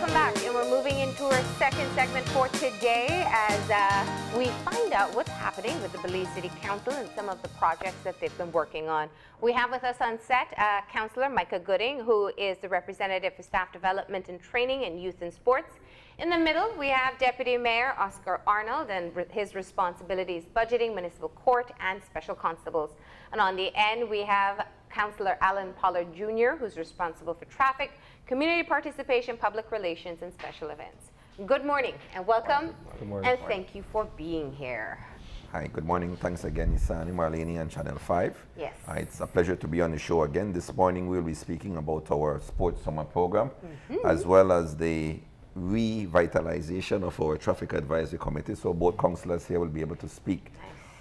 Welcome back, and we're moving into our second segment for today as we find out what's happening with the Belize City Council and some of the projects that they've been working on. We have with us on set Councillor Micah Gooding, who is the representative for Staff Development and Training and Youth and Sports. In the middle, we have Deputy Mayor Oscar Arnold, and his responsibilities budgeting, municipal court, and special constables. And on the end, we have Councillor Alan Pollard Jr., who's responsible for traffic, community participation, public relations, and special events. Good morning and welcome. Good morning. And thank you for being here. Hi, good morning. Thanks again, Isani Marlene and Channel 5. Yes. It's a pleasure to be on the show again. This morning we'll be speaking about our sports summer program, as well as the revitalization of our traffic advisory committee. So both councillors here will be able to speak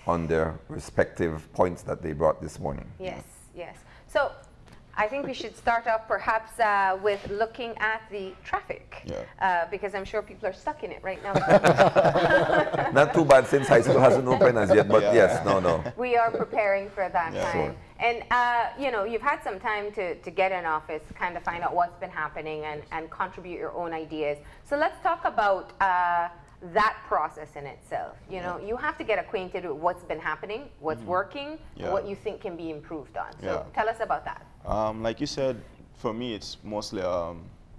on their respective points that they brought this morning. Yes, yes. So I think we should start off perhaps with looking at the traffic, because I'm sure people are stuck in it right now. Not too bad since high school hasn't opened as yet, but yes, no. We are preparing for that time. Sure. And, you know, you've had some time to get in office, kind of find out what's been happening and contribute your own ideas. So let's talk about that process in itself. You know, you have to get acquainted with what's been happening, what's working, what you think can be improved on. So tell us about that. Like you said, for me, it's mostly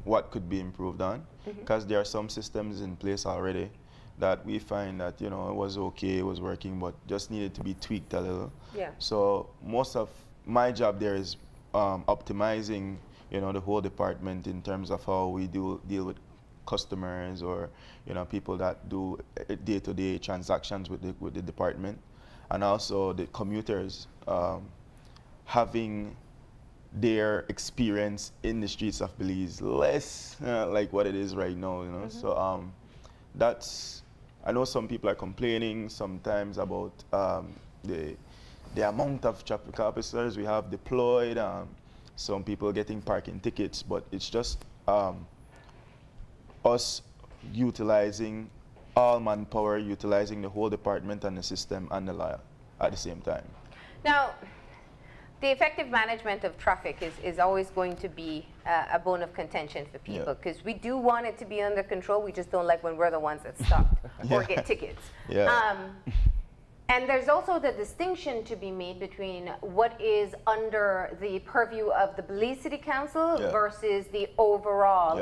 what could be improved on, because there are some systems in place already that we find that, you know, it was okay, it was working, but just needed to be tweaked a little. So most of my job there is optimizing, you know, the whole department in terms of how we deal with customers, or, you know, people that do day-to-day transactions with the department, and also the commuters having their experience in the streets of Belize less like what it is right now, you know. So that's, I know some people are complaining sometimes about the amount of traffic officers we have deployed, some people getting parking tickets, but it's just us utilizing all manpower, utilizing the whole department and the system and the law at the same time. Now, the effective management of traffic is always going to be a bone of contention for people, because we do want it to be under control. We just don't like when we're the ones that stop or get tickets. And there's also the distinction to be made between what is under the purview of the Belize City Council versus the overall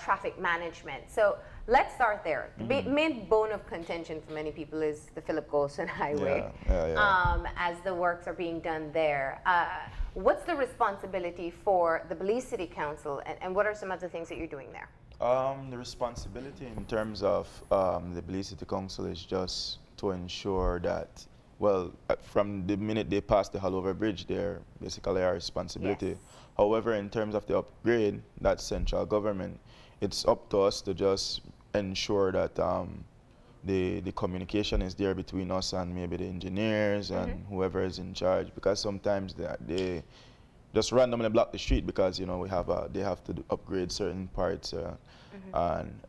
traffic management. So let's start there. The main bone of contention for many people is the Philip Golson Highway, as the works are being done there. What's the responsibility for the Belize City Council, and what are some of the things that you're doing there? The responsibility in terms of the Belize City Council is just to ensure that, well, from the minute they pass the Hallover Bridge, they're basically our responsibility. However, in terms of the upgrade, that's central government. It's up to us to just ensure that the communication is there between us and maybe the engineers and whoever is in charge, because sometimes they just randomly block the street because, you know, they have to upgrade certain parts, and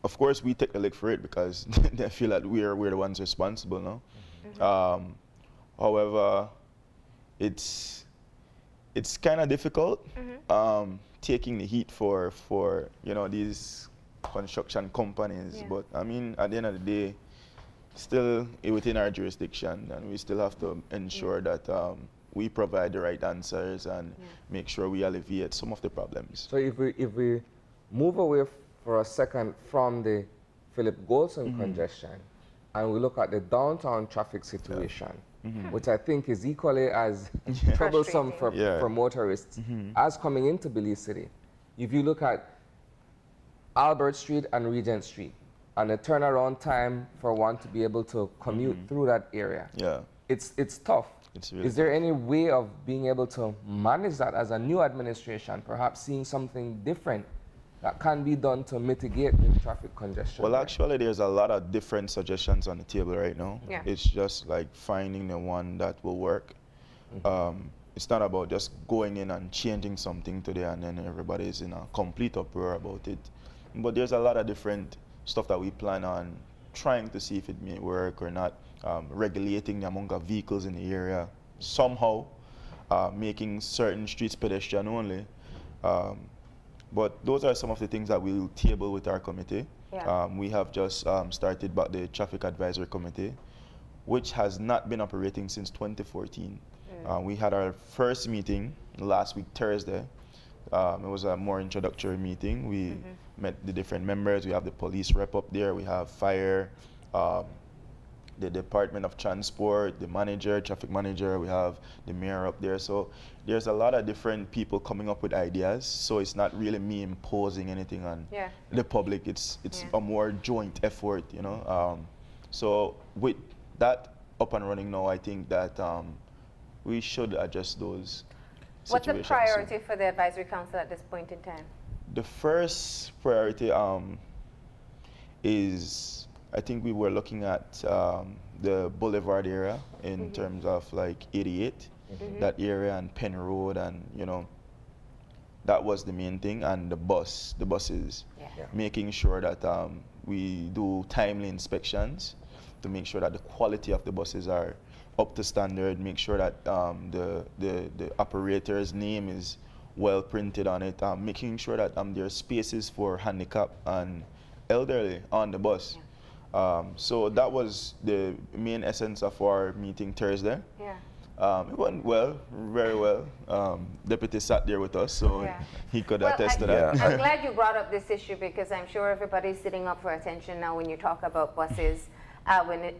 of course we take the lick for it because they feel that we're the ones responsible, no? However, it's kind of difficult taking the heat for you know, these construction companies, but I mean, at the end of the day, still within our jurisdiction, and we still have to ensure that we provide the right answers and make sure we alleviate some of the problems. So if we move away for a second from the Philip Golson congestion, and we look at the downtown traffic situation, which I think is equally as troublesome for motorists as coming into Belize City. If you look at Albert Street and Regent Street, and the turnaround time for one to be able to commute through that area, it's tough. Really is there any way of being able to manage that as a new administration, perhaps seeing something different that can be done to mitigate the traffic congestion? Well, actually, there's a lot of different suggestions on the table right now. It's just like finding the one that will work. It's not about just going in and changing something today and then everybody's in a complete uproar about it. But there's a lot of different stuff that we plan on trying to see if it may work or not. Regulating the amount of vehicles in the area somehow, making certain streets pedestrian only, But those are some of the things that we'll table with our committee. Yeah. We have just started but the Traffic Advisory Committee, which has not been operating since 2014. We had our first meeting last week, Thursday. It was a more introductory meeting. We met the different members. We have the police rep up there. We have fire, the Department of Transport, the manager, traffic manager. We have the mayor up there. So there's a lot of different people coming up with ideas. So it's not really me imposing anything on the public. It's a more joint effort, you know. So with that up and running now, I think that we should adjust those situations. What's the priority for the advisory council at this point in time? The first priority is, I think we were looking at the Boulevard area in terms of like 88, that area, and Penn Road, and you know, that was the main thing, and the buses, making sure that we do timely inspections to make sure that the quality of the buses are up to standard, make sure that the operator's name is well printed on it, making sure that there are spaces for handicap and elderly on the bus. So that was the main essence of our meeting Thursday. It went well, very well. Deputy sat there with us, so he could attest to that. I'm glad you brought up this issue, because I'm sure everybody's sitting up for attention now when you talk about buses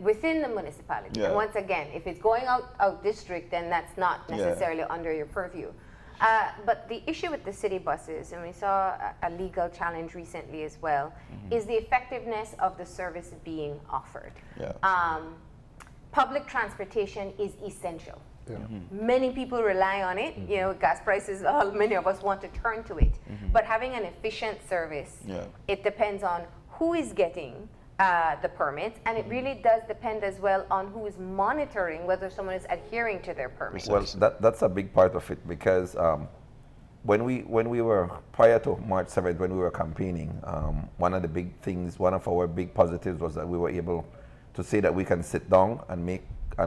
within the municipality. And once again, if it's going out district, then that's not necessarily under your purview. But the issue with the city buses, and we saw a legal challenge recently as well, is the effectiveness of the service being offered. Public transportation is essential. Many people rely on it. You know, gas prices, many of us want to turn to it. But having an efficient service, it depends on who is getting the permits, and it really does depend as well on who is monitoring whether someone is adhering to their permits. Well, that's a big part of it, because when we were, prior to March 7th, when we were campaigning, one of the big things, one of our big positives was that we were able to say that we can sit down and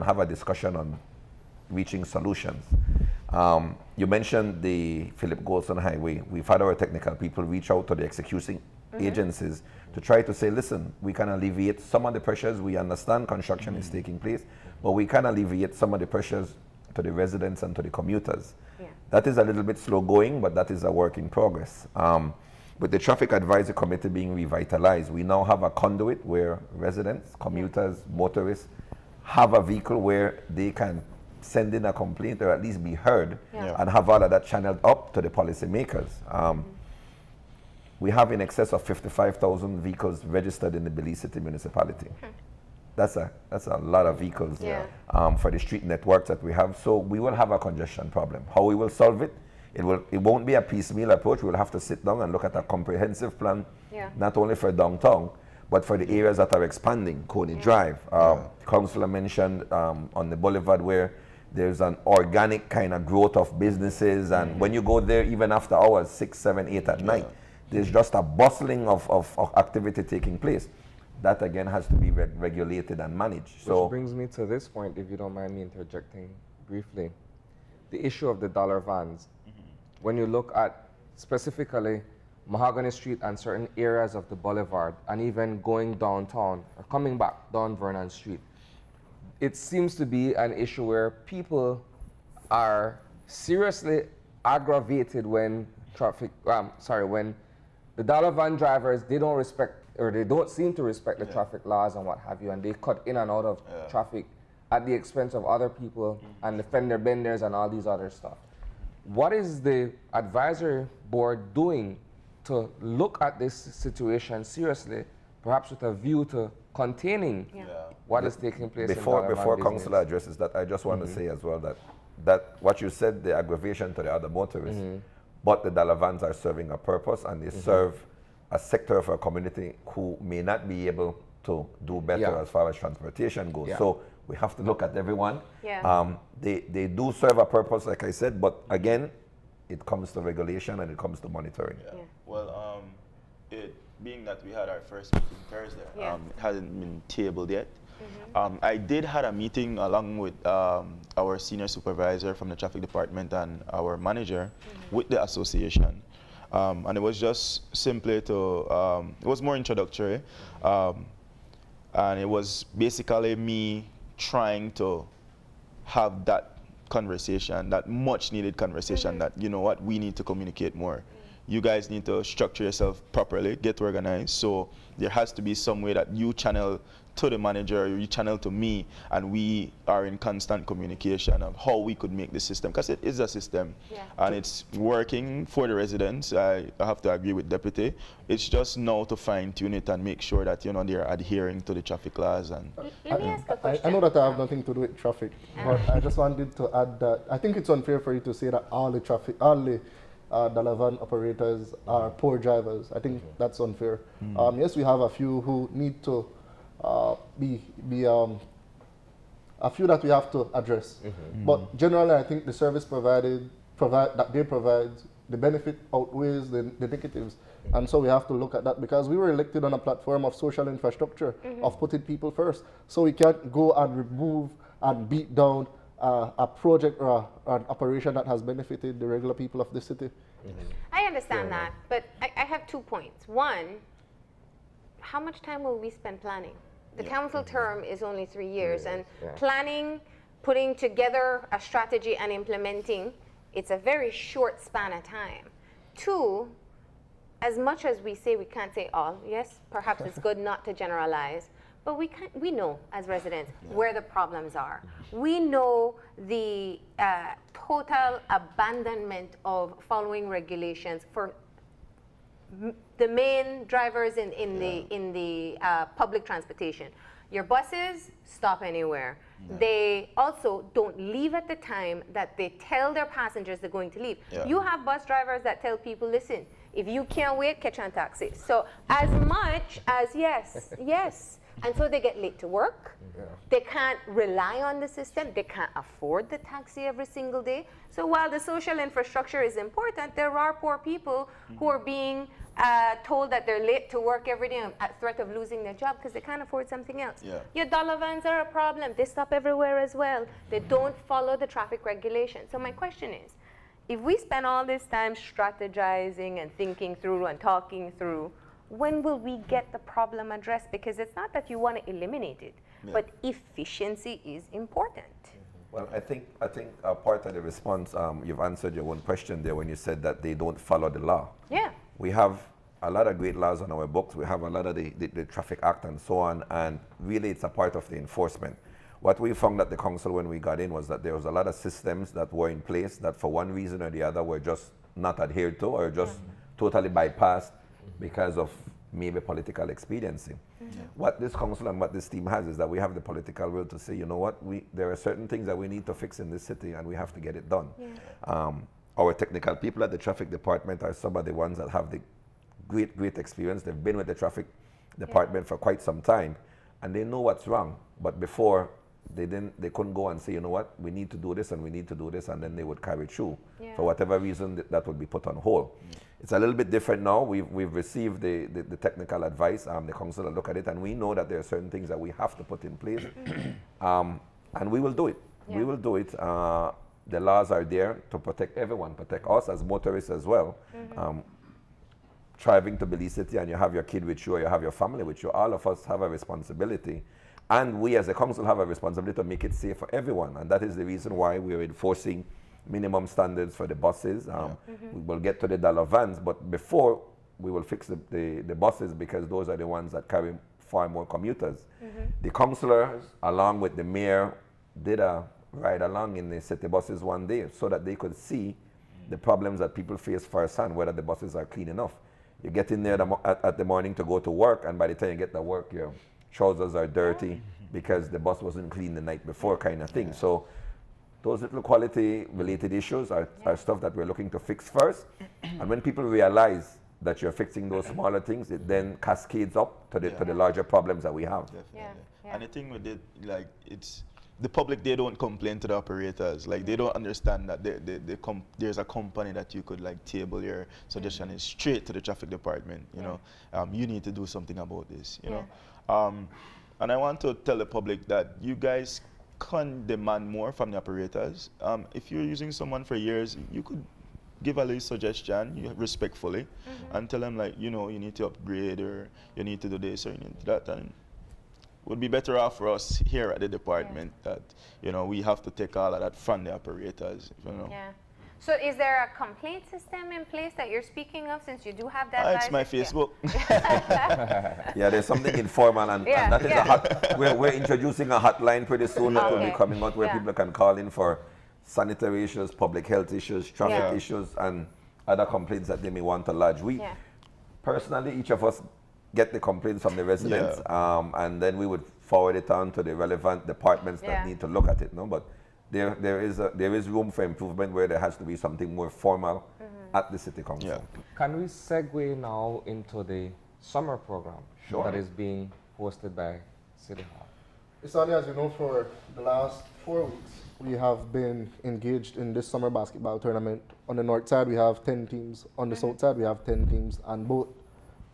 have a discussion on reaching solutions. You mentioned the Philip Golson Highway. We've had our technical people reach out to the executing agencies to try to say, listen, we can alleviate some of the pressures. We understand construction is taking place, but we can alleviate some of the pressures to the residents and to the commuters. That is a little bit slow going, but that is a work in progress. With the Traffic Advisory Committee being revitalized, we now have a conduit where residents, commuters, motorists have a vehicle where they can send in a complaint or at least be heard and have all of that channeled up to the policymakers. We have in excess of 55,000 vehicles registered in the Belize City municipality. That's a lot of vehicles for the street networks that we have. So we will have a congestion problem. How we will solve it? It won't be a piecemeal approach. We'll have to sit down and look at a comprehensive plan, not only for downtown, but for the areas that are expanding. Coney Drive, Councillor mentioned on the boulevard where there's an organic kind of growth of businesses, and when you go there, even after hours, 6, 7, 8 at night, there's just a bustling of activity taking place. That again has to be regulated and managed. So which brings me to this point, if you don't mind me interjecting briefly. The issue of the dollar vans. When you look at specifically Mahogany Street and certain areas of the boulevard, and even going downtown or coming back down Vernon Street, it seems to be an issue where people are seriously aggravated when when the dollar van drivers, they don't respect, or they don't seem to respect the traffic laws and what have you, and they cut in and out of traffic at the expense of other people and the fender benders and all these other stuff. What is the advisory board doing to look at this situation seriously, perhaps with a view to containing what is taking place before Councillor addresses that, I just want to say as well that what you said, the aggravation to the other motorists, but the dollar vans are serving a purpose, and they serve a sector of our community who may not be able to do better as far as transportation goes. So we have to look at everyone. They do serve a purpose, like I said, but again, it comes to regulation and it comes to monitoring. Well, it being that we had our first meeting Thursday, it hasn't been tabled yet. I did had a meeting along with our senior supervisor from the traffic department and our manager with the association. And it was just simply to, it was more introductory. And it was basically me trying to have that conversation, that much needed conversation that, you know what, we need to communicate more. You guys need to structure yourself properly, get organized. So there has to be some way that you channel to the manager, you channel to me, and we are in constant communication of how we could make the system, because it is a system, and it's working for the residents. I have to agree with Deputy. It's just now to fine tune it and make sure that, you know, they're adhering to the traffic laws. And let me ask a question. I know that I have nothing to do with traffic, but I just wanted to add that I think it's unfair for you to say that all the dollar van operators are poor drivers. I think that's unfair. Yes, we have a few who need to a few that we have to address. But generally, I think the service that they provide, the benefit outweighs the negatives. And so we have to look at that, because we were elected on a platform of social infrastructure, of putting people first. So we can't go and remove and beat down a project or an operation that has benefited the regular people of the city. I understand that, but I have 2 points. One, how much time will we spend planning? The council term is only 3 years, and planning, putting together a strategy and implementing, it's a very short span of time. Two, as much as we say we can't say all, yes, perhaps it's good not to generalize, but we know as residents where the problems are. We know the total abandonment of following regulations for the main drivers in the public transportation. Your buses stop anywhere. They also don't leave at the time that they tell their passengers they're going to leave. You have bus drivers that tell people, listen, if you can't wait, catch a taxi. So as much as yes. And so they get late to work. They can't rely on the system. They can't afford the taxi every single day. So while the social infrastructure is important, there are poor people who are being told that they're late to work every day at threat of losing their job because they can't afford something else. Your dollar vans are a problem. They stop everywhere as well. They don't follow the traffic regulations. So my question is, if we spend all this time strategizing and thinking through and talking through, when will we get the problem addressed? Because it's not that you want to eliminate it, but efficiency is important. Well, I think part of the response, you've answered your own question there when you said that they don't follow the law. We have a lot of great laws on our books. We have a lot of the Traffic Act and so on, and really it's a part of the enforcement. What we found at the council when we got in was that there was a lot of systems that were in place that for one reason or the other were just not adhered to or just totally bypassed because of maybe political expediency. What this council and what this team has is that we have the political will to say, you know what, there are certain things that we need to fix in this city and we have to get it done. Our technical people at the traffic department are some of the ones that have the great experience. They've been with the traffic department for quite some time and they know what's wrong. But before, they couldn't go and say, you know what, we need to do this and we need to do this, and then they would carry through. For whatever reason, that would be put on hold. It's a little bit different now. We've received the technical advice. The council will look at it, and we know that there are certain things that we have to put in place, and we will do it. We will do it. The laws are there to protect everyone, protect us as motorists as well. Driving to Belize City and you have your kid with you or you have your family with you, all of us have a responsibility. And we as a council have a responsibility to make it safe for everyone. And that is the reason why we're enforcing minimum standards for the buses. We will get to the dollar vans, but before we will fix the buses, because those are the ones that carry far more commuters. The councillors, along with the mayor, did a ride along in the city buses one day so that they could see the problems that people face firsthand, whether the buses are clean enough. You get in there at the morning to go to work, and by the time you get to work, your trousers are dirty because the bus wasn't clean the night before, kind of thing. So those little quality related issues are stuff that we're looking to fix first. And when people realize that you're fixing those smaller things, it then cascades up to the larger problems that we have. And the thing with it, like, it's the public, they don't complain to the operators. Like, they don't understand that there's a company that you could, like, table your suggestion is straight to the traffic department, you know. You need to do something about this, you know. And I want to tell the public that you guys can demand more from the operators. If you're using someone for years, you could give a little suggestion respectfully and tell them, like, you know, you need to upgrade, or you need to do this, or you need to do that. And would be better off for us here at the department that, you know, we have to take all of that from the operators, you know. Yeah. So is there a complaint system in place that you're speaking of, since you do have that? It's my Facebook. Yeah, there's something informal, and that is a hot, we're introducing a hotline pretty soon that will be coming out, where people can call in for sanitary issues, public health issues, traffic issues, and other complaints that they may want to lodge. We, personally, each of us get the complaints from the residents, and then we would forward it on to the relevant departments that need to look at it. No, but there is room for improvement where there has to be something more formal at the city council. Can we segue now into the summer program that is being hosted by City Hall? Isani, as you know, for the last 4 weeks, we have been engaged in this summer basketball tournament. On the north side, we have 10 teams. On the south side, we have 10 teams, and both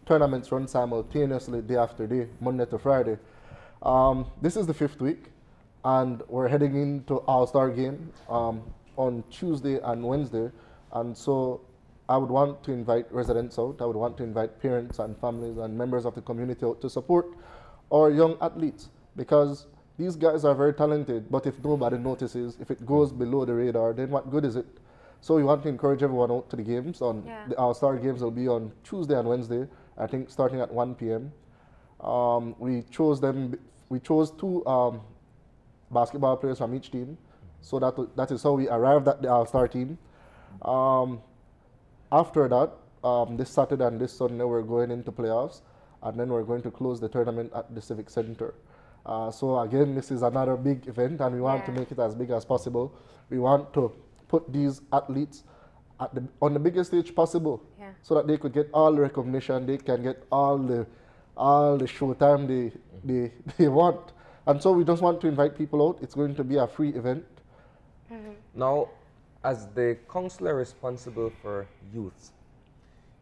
tournaments run simultaneously, day after day, Monday to Friday. This is the 5th week, and we're heading into All-Star game on Tuesday and Wednesday. And so I would want to invite residents out. I would want to invite parents and families and members of the community out to support our young athletes, because these guys are very talented, but if nobody notices, if it goes below the radar, then what good is it? So we want to encourage everyone out to the games. The All-Star games will be on Tuesday and Wednesday, I think starting at 1 p.m. We chose 2 basketball players from each team. So that is how we arrived at the All-Star team. After that, this Saturday and this Sunday, we're going into playoffs, and then we're going to close the tournament at the Civic Center. So again, this is another big event, and we want to make it as big as possible. We want to put these athletes on the biggest stage possible, so that they could get all the recognition, they can get all the showtime they want. And so we just want to invite people out. It's going to be a free event. Now, as the councillor responsible for youth,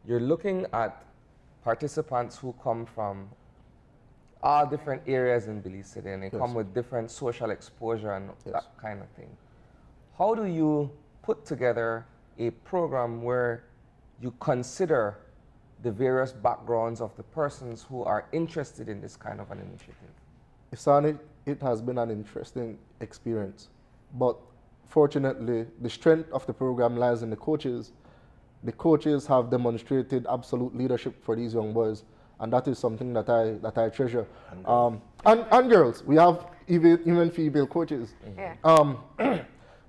you're looking at participants who come from all different areas in Belize City, and they come with different social exposure and that kind of thing. How do you put together a program where you consider the various backgrounds of the persons who are interested in this kind of an initiative? Isani, it has been an interesting experience, but fortunately, the strength of the program lies in the coaches. The coaches have demonstrated absolute leadership for these young boys, and that is something that I treasure. And girls, we have even female coaches.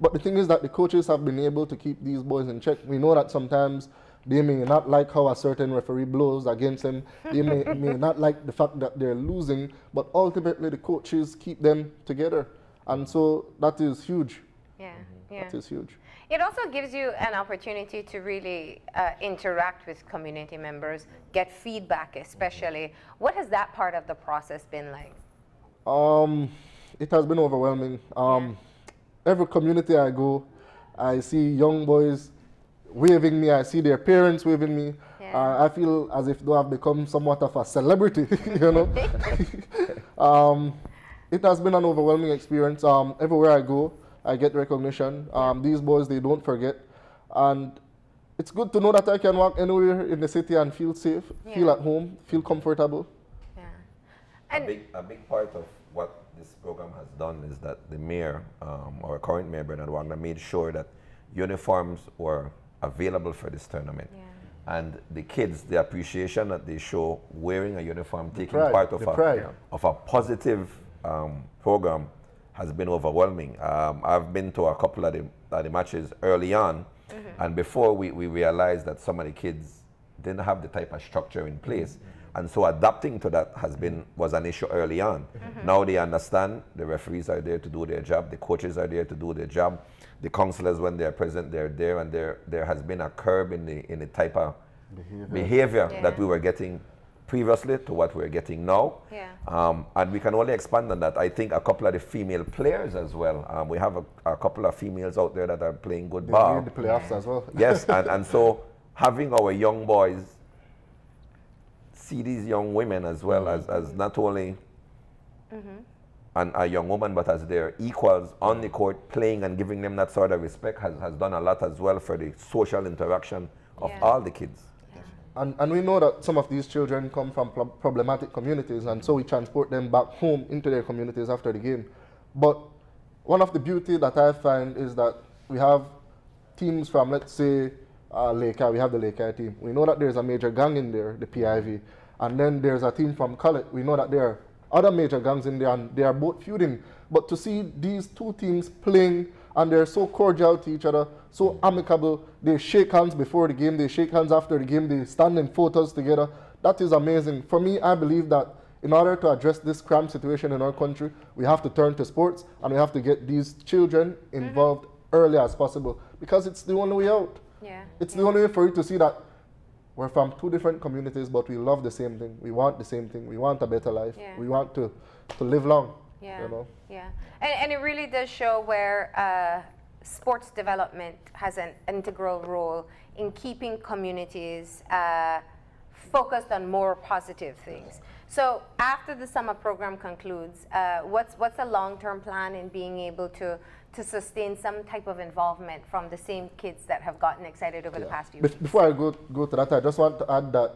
But the thing is that the coaches have been able to keep these boys in check. We know that sometimes they may not like how a certain referee blows against them. They may not like the fact that they're losing, but ultimately the coaches keep them together. And so that is huge. That is huge. It also gives you an opportunity to really interact with community members, get feedback especially. What has that part of the process been like? It has been overwhelming. Every community I go, I see young boys waving me, I see their parents waving me. I feel as if though I've become somewhat of a celebrity, you know. It has been an overwhelming experience. Everywhere I go, I get recognition. These boys, they don't forget. And it's good to know that I can walk anywhere in the city and feel safe, feel at home, feel comfortable. And a big part of what this program has done is that the mayor, our current mayor, Bernard Wagner, made sure that uniforms were available for this tournament. And the kids, the appreciation that they show wearing a uniform, taking part of a positive program has been overwhelming. I've been to a couple of the matches early on, and before we realized that some of the kids didn't have the type of structure in place. And so adapting to that was an issue early on. Now they understand, the referees are there to do their job, the coaches are there to do their job, the councillors, when they're present, they're there, and there has been a curb in the type of behavior that we were getting previously to what we're getting now. And we can only expand on that. I think a couple of the female players as well. We have a couple of females out there that are playing good ball. In the playoffs as well. Yes, and so having our young boys see these young women as well as not only a young woman, but as their equals on the court, playing and giving them that sort of respect has done a lot as well for the social interaction of all the kids. And we know that some of these children come from problematic communities, and so we transport them back home into their communities after the game. But one of the beauty that I find is that we have teams from, let's say, Laker. We have the Laker team. We know that there's a major gang in there, the PIV. And then there's a team from College. We know that there are other major gangs in there, and they are both feuding. But to see these two teams playing, and they're so cordial to each other, so amicable, they shake hands before the game, they shake hands after the game, they stand in photos together. That is amazing. For me, I believe that in order to address this crime situation in our country, we have to turn to sports, and we have to get these children involved early as possible, because it's the only way out. It's the only way for you to see that we're from two different communities, but we love the same thing. We want the same thing. We want a better life. We want to live long. You know? And it really does show where sports development has an integral role in keeping communities focused on more positive things. So after the summer program concludes, what's the long-term plan in being able to sustain some type of involvement from the same kids that have gotten excited over the past few weeks? Before I go to that, I just want to add that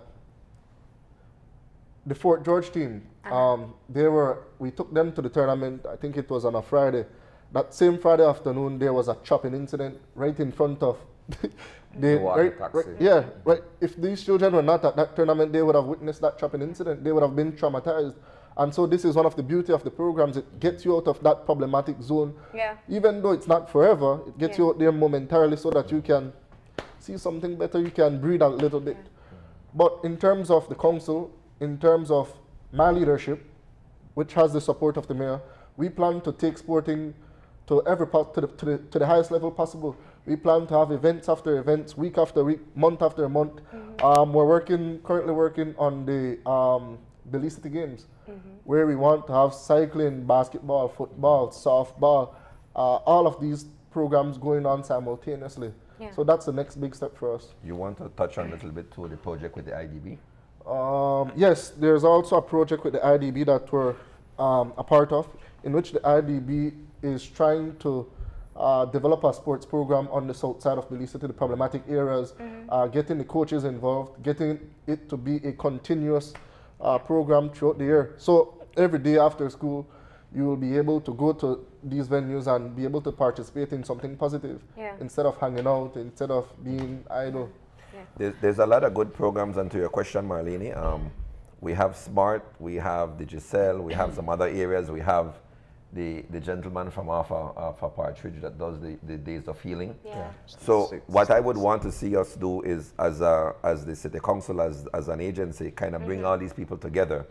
the Fort George team, we took them to the tournament, I think it was on a Friday. That same Friday afternoon, there was a chopping incident right in front of if these children were not at that tournament, they would have witnessed that chopping incident. They would have been traumatized. And so this is one of the beauty of the programs. It gets you out of that problematic zone. Even though it's not forever, it gets you out there momentarily so that you can see something better, you can breathe a little bit. But in terms of the council, in terms of my leadership, which has the support of the mayor, we plan to take sporting to the highest level possible. We plan to have events after events, week after week, month after month. We're currently working on the Belize City Games, where we want to have cycling, basketball, football, softball, all of these programs going on simultaneously. So that's the next big step for us. You want to touch on a little bit to the project with the IDB? Yes, there's also a project with the IDB that we're a part of, in which the IDB is trying to develop a sports program on the south side of Belize City, the problematic areas, getting the coaches involved, getting it to be a continuous program throughout the year. So every day after school, you will be able to go to these venues and be able to participate in something positive instead of hanging out, instead of being idle. There's a lot of good programs, and to your question, Marlene, we have SMART, we have Digicel, we have some other areas, we have the gentleman from Alpha Partridge that does the Days of Healing. So what I would want to see us do is, as the City Council, as an agency, kind of bring all these people together.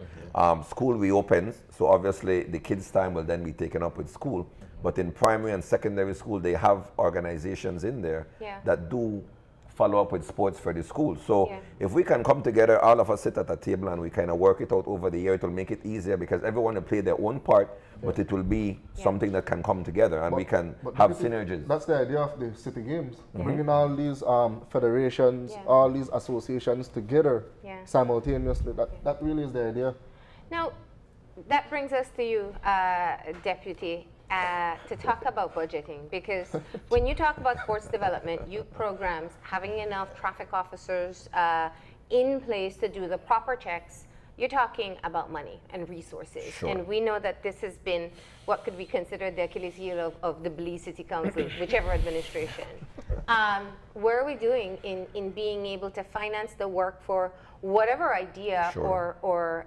School reopens, so obviously the kids' time will then be taken up with school. But in primary and secondary school, they have organizations in there that do follow up with sports for the school. So if we can come together, all of us sit at a table and we kind of work it out over the year, it will make it easier because everyone will play their own part, but it will be something that can come together and we can have synergies. That's the idea of the City Games, bringing all these federations, all these associations together simultaneously. That really is the idea. Now, that brings us to you, Deputy. To talk about budgeting, because when you talk about sports development, youth programs, having enough traffic officers in place to do the proper checks, you're talking about money and resources. And we know that this has been what could be considered the Achilles heel of the Belize City Council, whichever administration. Where are we doing in being able to finance the work for whatever idea or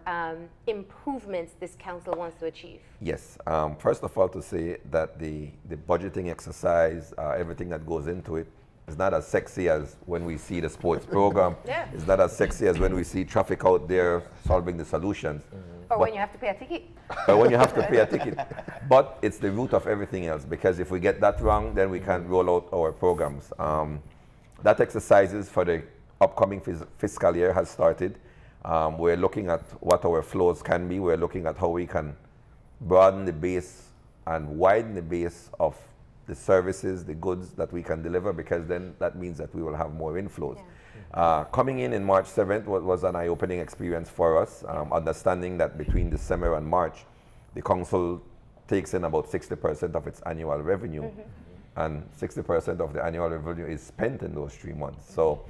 improvements this council wants to achieve? Yes. First of all, to say that the budgeting exercise, everything that goes into it, is not as sexy as when we see the sports program. It's not as sexy as when we see traffic out there solving the solutions. Or when you have to pay a ticket. Or when you have to pay a ticket. But it's the root of everything else, because if we get that wrong, then we can't roll out our programs. That exercises for the upcoming fiscal year has started. We're looking at what our flows can be. We're looking at how we can broaden the base and widen the base of the services, the goods that we can deliver, because then that means that we will have more inflows. Coming in March 7th was an eye-opening experience for us, understanding that between December and March, the council takes in about 60% of its annual revenue, and 60% of the annual revenue is spent in those 3 months. So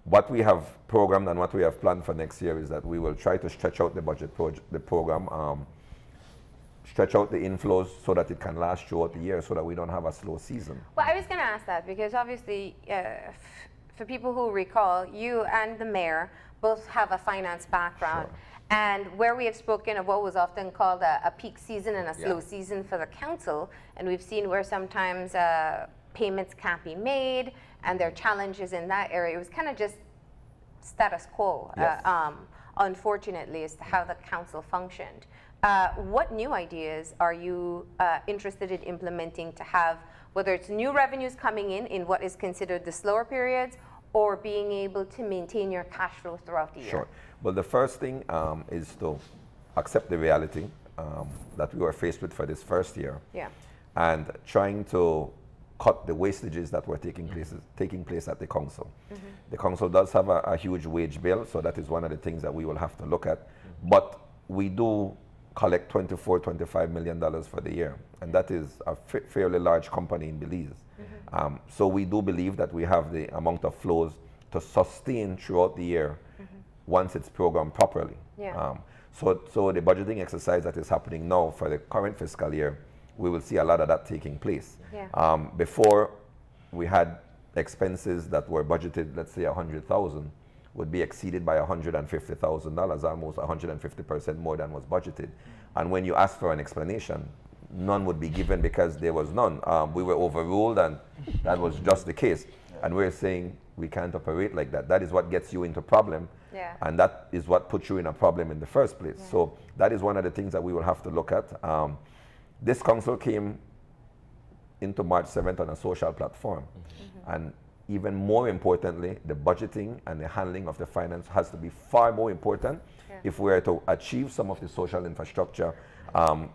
what we have programmed and what we have planned for next year is that we will try to stretch out the budget the program, stretch out the inflows so that it can last throughout the year so that we don't have a slow season. Well, I was going to ask that because obviously, for people who recall, you and the mayor both have a finance background. Sure. And where we have spoken of what was often called a peak season and a slow season for the council, and we've seen where sometimes payments can't be made and there are challenges in that area. It was kind of just status quo, Yes. Unfortunately, as to how the council functioned. What new ideas are you interested in implementing to have, whether it's new revenues coming in what is considered the slower periods, or being able to maintain your cash flow throughout the year? Sure. Well, the first thing is to accept the reality that we were faced with for this first year, and trying to cut the wastages that were taking place at the council. The council does have a huge wage bill, so that is one of the things that we will have to look at. But we do collect $24–25 million for the year, and that is a fairly large company in Belize. So we do believe that we have the amount of flows to sustain throughout the year once it's programmed properly. So the budgeting exercise that is happening now for the current fiscal year, we will see a lot of that taking place. Before, we had expenses that were budgeted, let's say $100,000, would be exceeded by $150,000, almost 150% more than was budgeted. And when you ask for an explanation, none would be given because there was none. We were overruled, and that was just the case. And we're saying we can't operate like that. That is what gets you into problem, and that is what puts you in a problem in the first place. So that is one of the things that we will have to look at. This council came into March 7th on a social platform, and even more importantly, the budgeting and the handling of the finance has to be far more important if we are to achieve some of the social infrastructure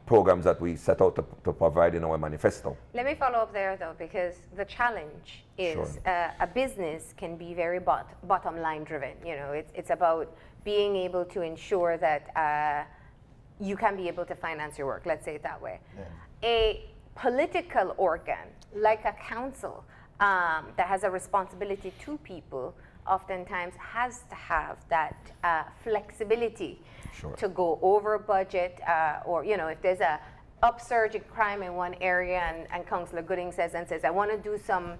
programs that we set out to provide in our manifesto. Let me follow up there though, because the challenge is a business can be very bottom line driven. You know, it's about being able to ensure that you can be able to finance your work, let's say it that way. A political organ like a council that has a responsibility to people oftentimes has to have that flexibility to go over budget, or you know, if there's a upsurge in crime in one area and Councillor Gooding says, I want to do some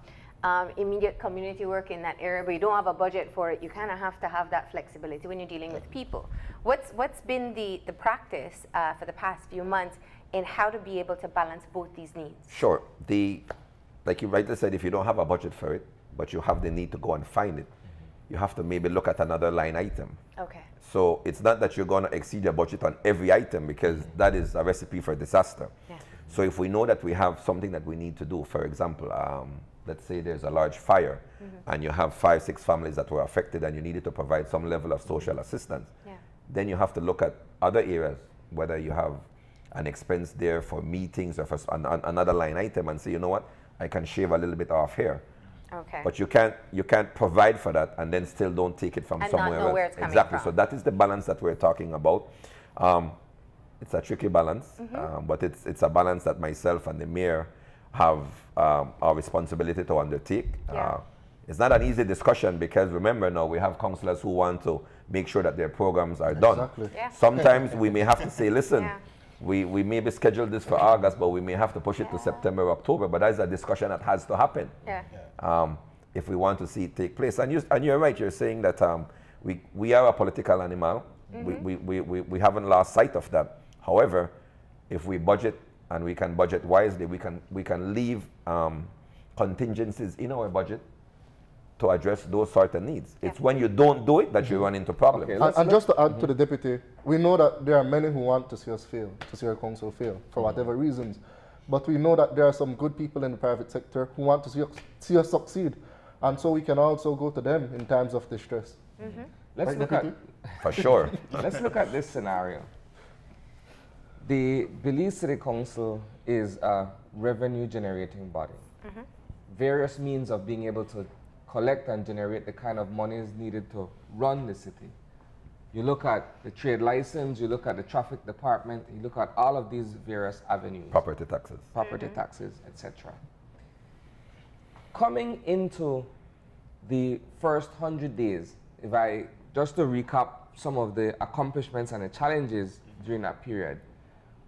immediate community work in that area, but you don't have a budget for it, you kind of have to have that flexibility when you're dealing with people. What's been the practice for the past few months in how to be able to balance both these needs? Sure. Like you rightly said, if you don't have a budget for it, but you have the need to go and find it, you have to maybe look at another line item. So it's not that you're going to exceed your budget on every item, because that is a recipe for disaster. So if we know that we have something that we need to do, for example, let's say there's a large fire and you have 5–6 families that were affected and you needed to provide some level of social assistance, then you have to look at other areas, whether you have an expense there for meetings or for another line item, and say, you know what, I can shave a little bit off here. But you can't provide for that and then still don't take it from somewhere else. Where it's coming exactly. from. So that is the balance that we're talking about. It's a tricky balance, but it's a balance that myself and the mayor have our responsibility to undertake. It's not an easy discussion, because remember now we have councillors who want to make sure that their programs are done. Sometimes we may have to say, listen, we maybe schedule this for August, but we may have to push it to September or October. But that's a discussion that has to happen if we want to see it take place. And you're right, you're saying that we are a political animal. We haven't lost sight of that. However, if we budget, and we can budget wisely, we can leave contingencies in our budget to address those sort of needs. It's when you don't do it that you run into problems. And just to add to the deputy, we know that there are many who want to see us fail, to see our council fail, for whatever reasons. But we know that there are some good people in the private sector who want to see us succeed. And so we can also go to them in times of distress. Let's look at, for sure. Let's look at this scenario. The Belize City Council is a revenue generating body. Various means of being able to collect and generate the kind of monies needed to run the city. You look at the trade license, you look at the traffic department, you look at all of these various avenues. Property taxes. Property taxes, etc. Coming into the first 100 days, if I, just to recap some of the accomplishments and the challenges during that period,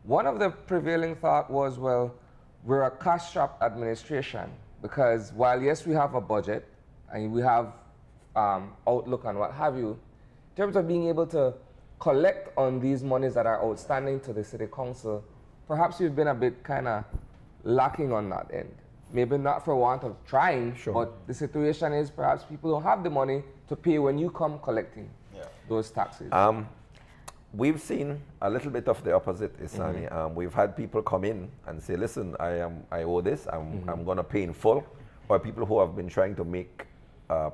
one of the prevailing thought was, well, we're a cash-strapped administration because while, yes, we have a budget and we have outlook and what have you, in terms of being able to collect on these monies that are outstanding to the City Council, perhaps we've been a bit kind of lacking on that end. Maybe not for want of trying, but the situation is perhaps people don't have the money to pay when you come collecting those taxes. We've seen a little bit of the opposite, Isani. We've had people come in and say, listen, I owe this, I'm going to pay in full. Or people who have been trying to make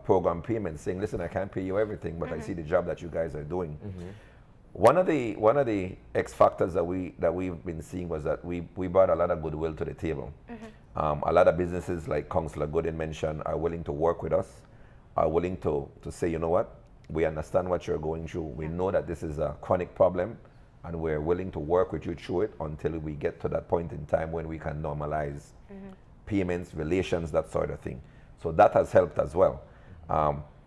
program payments saying, listen, I can't pay you everything, but I see the job that you guys are doing. One of the X factors that we've been seeing was that we brought a lot of goodwill to the table. A lot of businesses, like Councillor Gooden mentioned, are willing to work with us, are willing to say, you know what, we understand what you're going through. We know that this is a chronic problem, and we're willing to work with you through it until we get to that point in time when we can normalize payments, relations, that sort of thing. So that has helped as well.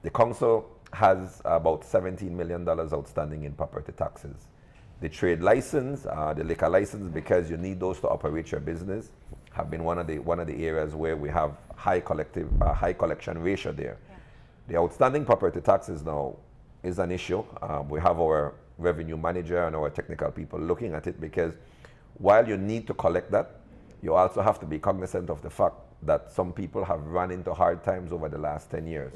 The council has about $17 million outstanding in property taxes. The trade license, the liquor license, because you need those to operate your business, have been one of the areas where we have high collection ratio there. The outstanding property taxes now is an issue. We have our revenue manager and our technical people looking at it, because while you need to collect that, you also have to be cognizant of the fact that some people have run into hard times over the last 10 years.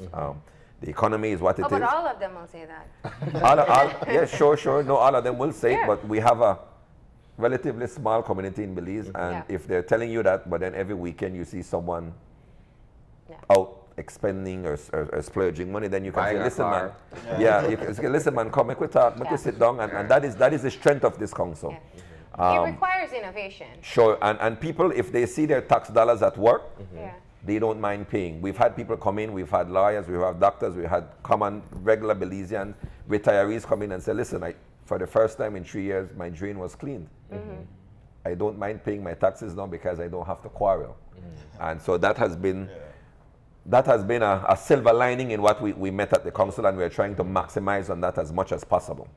The economy is what it is. But all of them will say that. Yeah, sure. No, all of them will say it, but we have a relatively small community in Belize, and if they're telling you that, but then every weekend you see someone out expending or splurging money, then you can say, listen, man, you can say, listen, man, come, make we talk, make we sit down, and that is the strength of this council. It requires innovation. Sure, and people, if they see their tax dollars at work, they don't mind paying. We've had people come in, we've had lawyers, we've had doctors, we had common, regular Belizean retirees come in and say, listen, for the first time in 3 years, my drain was cleaned. I don't mind paying my taxes now because I don't have to quarrel. And so that has been a silver lining in what we met at the council, and we're trying to maximize on that as much as possible.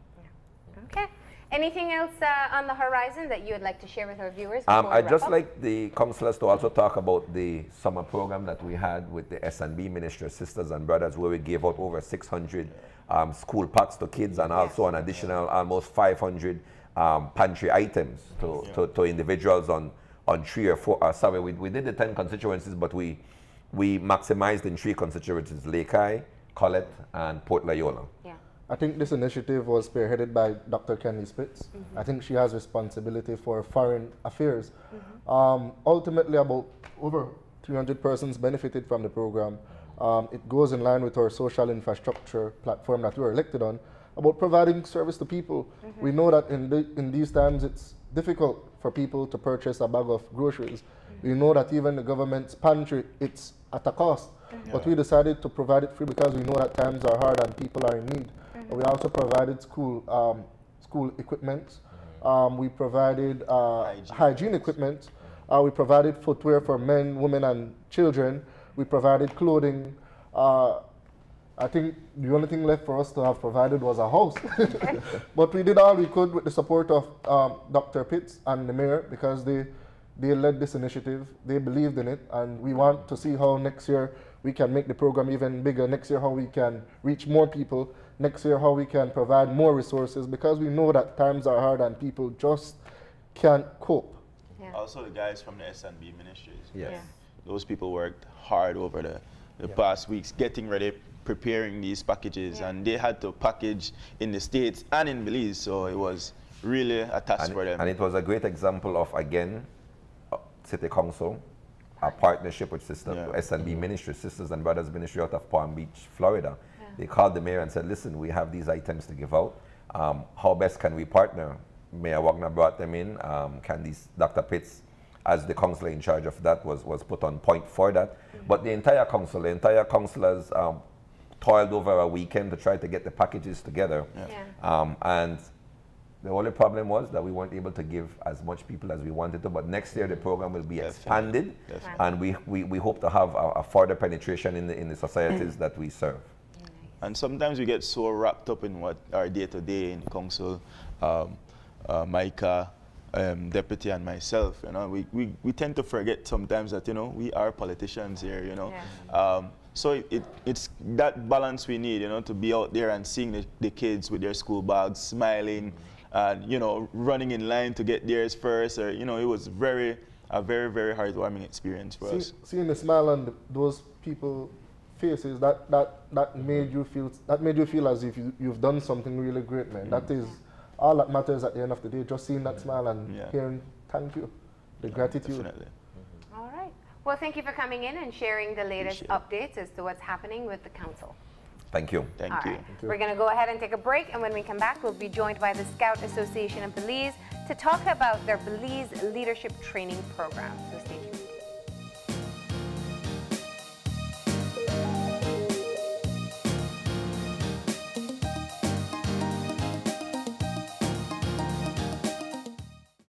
Okay. Anything else on the horizon that you would like to share with our viewers? I'd just like the councillors to also talk about the summer program that we had with the S&B Ministry of Sisters and Brothers, where we gave out over 600 school packs to kids, and also an additional almost 500 pantry items to individuals on 3 or 4. We did the 10 constituencies, but we maximized in 3 constituencies: Lakei, Colette, and Port Loyola. I think this initiative was spearheaded by Dr. Kenny Spitz. I think she has responsibility for foreign affairs. Ultimately, about over 300 persons benefited from the program. It goes in line with our social infrastructure platform that we were elected on, about providing service to people. We know that in these times it's difficult for people to purchase a bag of groceries. We know that even the government's pantry, it's at a cost. But we decided to provide it free because we know that times are hard and people are in need. We also provided school equipment. We provided hygiene equipment. We provided footwear for men, women, and children. We provided clothing. I think the only thing left for us to have provided was a house. But we did all we could with the support of Dr. Pitts and the mayor, because they led this initiative. They believed in it, and we want to see how next year we can make the program even bigger. Next year, how we can reach more people. Next year, how we can provide more resources, because we know that times are hard and people just can't cope. Also, the guys from the S&B ministries. Those people worked hard over the past weeks getting ready, preparing these packages, and they had to package in the States and in Belize, so it was really a task for them. And it was a great example of, again, City Council, a partnership with S&B Ministry, Sisters and Brothers Ministry out of Palm Beach, Florida. They called the mayor and said, listen, we have these items to give out. How best can we partner? Mayor Wagner brought them in. Dr. Pitts, as the councillor in charge of that, was put on point for that. But the entire council, the entire councillors toiled over a weekend to try to get the packages together. And the only problem was that we weren't able to give as much people as we wanted to, but next year the program will be expanded, and we hope to have a further penetration in the societies that we serve. And sometimes we get so wrapped up in what our day-to-day in the council, Micah, deputy and myself, you know, we tend to forget sometimes that, you know, we are politicians here, you know. So it's that balance we need, you know, to be out there and seeing the kids with their school bags, smiling, and, you know, running in line to get theirs first. Or, you know, it was a very, very heartwarming experience for us. Seeing the smile on those people faces, that made you feel as if you've done something really great, man. That is all that matters at the end of the day. Just seeing that smile and hearing thank you, the gratitude. Definitely. All right. Well, thank you for coming in and sharing the latest updates as to what's happening with the council. Thank you. Thank you. We're going to go ahead and take a break, and when we come back, we'll be joined by the Scout Association of Belize to talk about their Belize Leadership Training Program. So stay tuned.